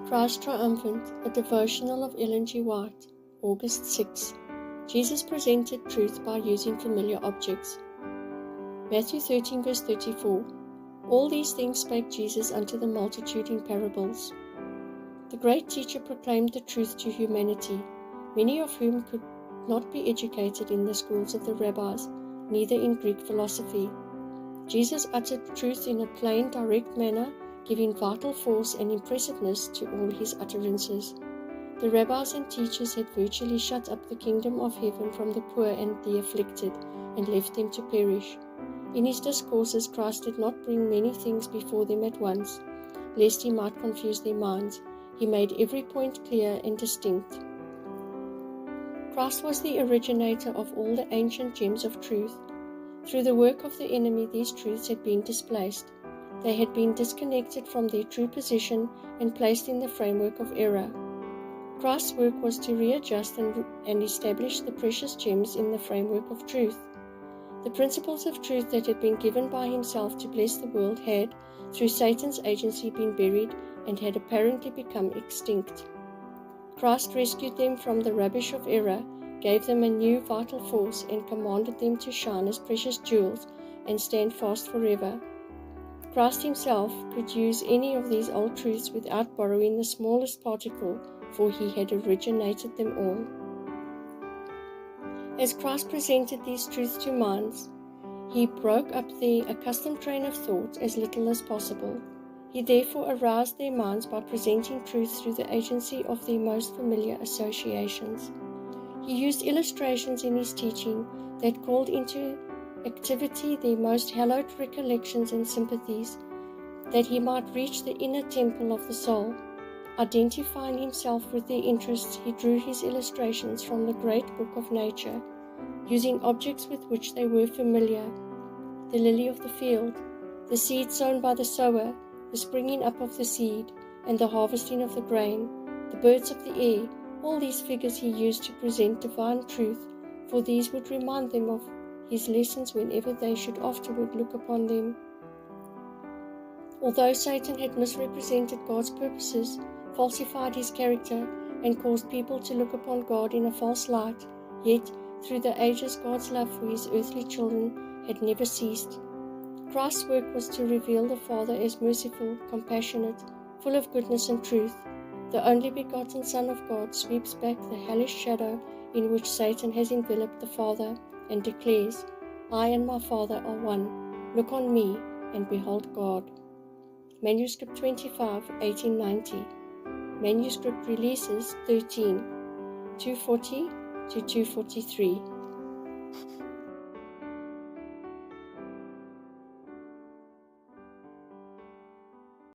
Christ Triumphant, a devotional of Ellen G. White, August 6. Jesus presented truth by using familiar objects. Matthew 13 verse 34. All these things spake Jesus unto the multitude in parables. The great teacher proclaimed the truth to humanity, many of whom could not be educated in the schools of the rabbis, neither in Greek philosophy. Jesus uttered truth in a plain, direct manner, giving vital force and impressiveness to all his utterances. The rabbis and teachers had virtually shut up the kingdom of heaven from the poor and the afflicted, and left them to perish. In his discourses, Christ did not bring many things before them at once, lest he might confuse their minds. He made every point clear and distinct. Christ was the originator of all the ancient gems of truth. Through the work of the enemy, these truths had been displaced. They had been disconnected from their true position and placed in the framework of error. Christ's work was to readjust and establish the precious gems in the framework of truth. The principles of truth that had been given by himself to bless the world had, through Satan's agency, been buried and had apparently become extinct. Christ rescued them from the rubbish of error, gave them a new vital force, and commanded them to shine as precious jewels and stand fast forever. Christ himself could use any of these old truths without borrowing the smallest particle, for he had originated them all. As Christ presented these truths to minds, he broke up the accustomed train of thought as little as possible. He therefore aroused their minds by presenting truth through the agency of their most familiar associations. He used illustrations in his teaching that called into activity their most hallowed recollections and sympathies, that he might reach the inner temple of the soul. Identifying himself with their interests, he drew his illustrations from the great book of nature, using objects with which they were familiar: the lily of the field, the seed sown by the sower, the springing up of the seed, and the harvesting of the grain, the birds of the air. All these figures he used to present divine truth, for these would remind them of his lessons whenever they should afterward look upon them. Although Satan had misrepresented God's purposes, falsified his character, and caused people to look upon God in a false light, yet through the ages God's love for his earthly children had never ceased. Christ's work was to reveal the Father as merciful, compassionate, full of goodness and truth. The only begotten Son of God sweeps back the hellish shadow in which Satan has enveloped the Father, and declares, "I and my Father are one. Look on me and behold God." Manuscript 25, 1890. Manuscript releases 13, 240 to 243.